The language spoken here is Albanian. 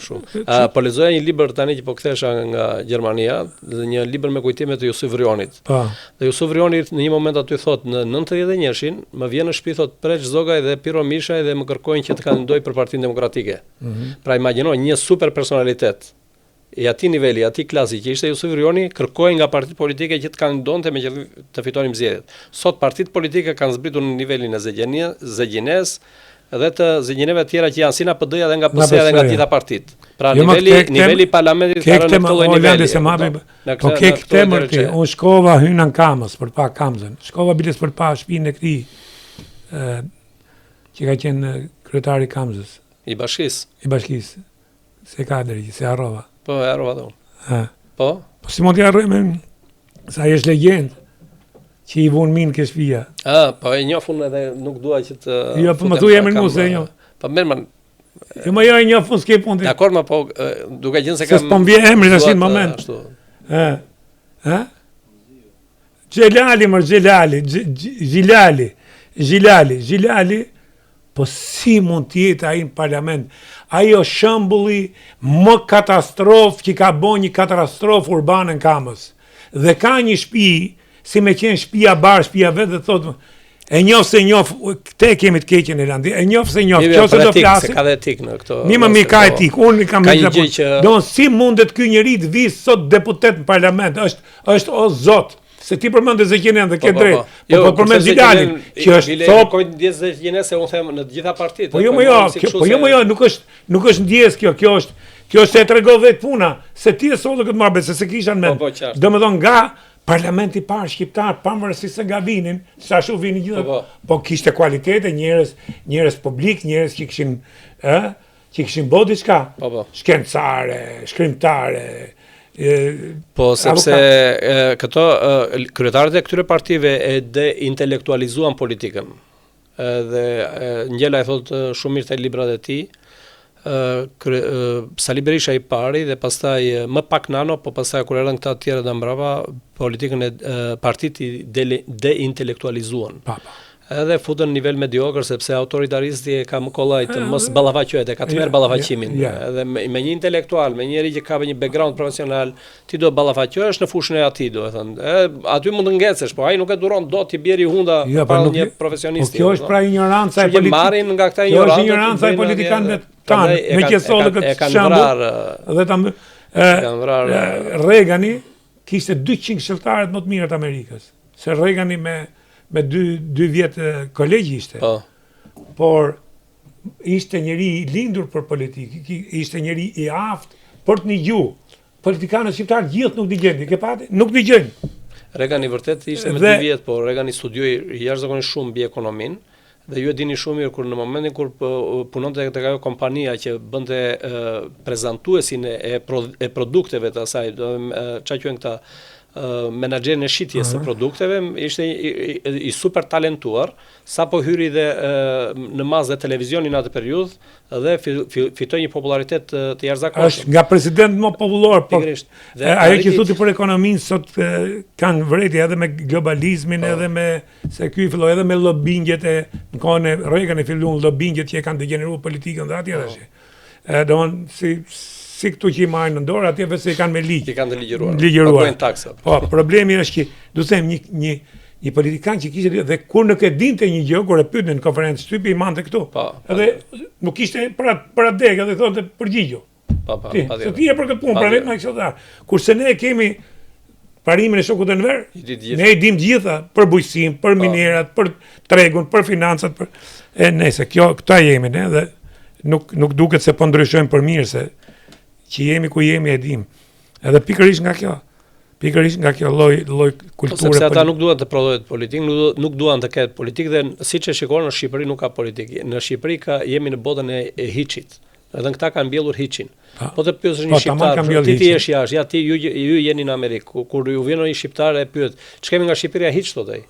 Shumë. Po lexoja një libër tani që po kthesha nga Gjermania, një libër me kujtime të Jusuf Vrionit. Dhe Jusuf Vrioni në një moment aty thot në 91-shin, më vjen në shtëpi thot Preç Zogaj dhe Piro Mishaj dhe më kërkojnë që të kandidoj për Partinë Demokratike. Pra imagjino një super personalitet i atij niveli, atij klasi që ishte Jusuf Vrioni, kërkojnë nga partitë politike që të kandidonte me që të fitonin zgjedhjet. Sot partitë politike kanë zbritur në nivelin e Zegjines dhe të zëgjineve tjera që janë si nga PD-ja dhe nga PS-ja dhe nga gjitha partitë. Pra niveli parlamentit ka rënë këto lloj niveli. Po ke këtë mërti, unë shkova hyna në Kamës për pa Kamzën. Shkova biles për pa shtëpinë e këtij që ka qenë kryetari i Kamzës. I bashkisë. Se ka deri, se harrova. Po, e harrova unë. Po? Po si mund t'i harroj me sa është legjendë. Që i vonë minë ke shtëpia. Po e njofun edhe nuk dua që të... Jo, po më thuj emrin mu se e njoh. Po mirë, man... Jo, më jo e njofun s'ke punë. Dakor, ma po, duke qenë se kam... Se s'po m'vjen emri tash në moment. Gjilali, po si mund t'jetë ai në parlament? Ai është shembulli më katastrofë që ka bën një katastrofë urbane në Kamës. Dhe ka një shtëpi si me qenë shtëpia bar, shtëpia vetë dhe thotë e njoh se njoh, te kemi të keqen e landi. E njoh se njoh, nëse do flasë. Se ka dhe etik në këto. Mi ka etik. Unë kam një do si mundet ky njeri të vi sot deputet në parlament? Është o zot. Se ti përmend Zegjinen dhe ke drejt. Po përmend Zidalin, që është sot kojt ndjes Zegjinen se unë them në të gjitha partitë. Po jo, nuk është ndjes kjo. Kjo është se tregov vetë puna, se ti e sollë këtë marrë, se kisha në mend. Domethënë nga Parlamenti parë shqiptar, pavarësisht se nga vinin, sa ashtu vinin gjithë, po kishte kualitete, njerëz publik, njerëz që kishin bërë diçka, shkencare, shkrimtare. Po sepse këto kryetarët e këtyre partive e deintelektualizuan politikën. Dhe Ngjela e thot shumë mirë te librat e tij. Sali Berisha i pari dhe pastaj më pak nano, po pastaj kur erdhën këta të tjerë dhe mbrapa, politikën e partit i deintelektualizuan. Edhe futën në nivel mediokër sepse autoritaristi e ka më kollaj të mos ballafaqohet, e ka të merr ballafaqimin. Edhe me një intelektual, me njëri që ka një background profesional, ti do ballafaqohesh në fushën e atij, do të thënë. Aty mund të ngecesh, po ai nuk e duron dot ti bjeri hunda para një profesionisti. Kjo është pra ignoranca e politikës. Marrin nga këta ignorantë. Kjo është ignoranca e politikanëve tanë, me që sollë këtë shembull. Dhe Reagani kishte 200 këshilltarë më të mirë të Amerikës. Se Reagani me 2 vjet kolegji ishte. Por ishte njeri i lindur për politikë, ishte njeri i aftë për të një gjuhë. Politikanët shqiptarë gjithë nuk dëgjojnë, ke pati? Nuk dëgjojnë. Reagani vërtet ishte me 2 vjet, por Reagani studioi jashtëzakonisht shumë mbi ekonominë. Dhe ju e dini shumë mirë kur në momentin kur punonte tek ajo kompania që bënte prezantuesin e produkteve të asaj, çfarë quhen këta menaxherin e shitjes së produkteve, ishte i super talentuar, sapo hyri dhe në masë dhe televizionin në atë periudhë dhe fitoi një popularitet të jashtëzakonshëm. Është nga president më popullor, po. Ajo që thotë për ekonominë sot kanë vrejtje edhe me globalizmin, edhe me se ky filloi edhe me lobingjet e në kohën e Reagan filluan lobingjet që e kanë degeneruar politikën dhe atje tash. Domthonë si këtu që i marrin në dorë, atje vetë se i kanë me ligj. I kanë ligjëruar. Pagojnë taksat. Po, problemi është që, do të them, një politikan që kishte dhe kur nuk e dinte një gjë, kur e pyetën në konferencë shtypi i mante këtu. Edhe nuk kishte për adeg, edhe thonë përgjigjo. Se ti e për këtë punë, pra ne më kështu. Kurse ne kemi parimin e shokut të Enver, ne i dim gjitha për bujqësinë, për minerat, për tregun, për financat, e nëse këta jemi ne dhe nuk duket se po ndryshojmë për mirë se që jemi ku jemi e dim. Edhe pikërisht nga kjo lloj kulture. Sepse ata nuk duan të prodhojnë politikë, nuk duan të ketë politikë dhe siç e shikon në Shqipëri nuk ka politikë. Në Shqipëri jemi në botën e hiçit. Edhe këta kanë mbjellur hiçin. Po të pyesësh një shqiptar, ti je jashtë, ja ti ju jeni në Amerikë, kur ju vjen një shqiptar e pyet, ç'kemi nga Shqipëria hiç thotë ai.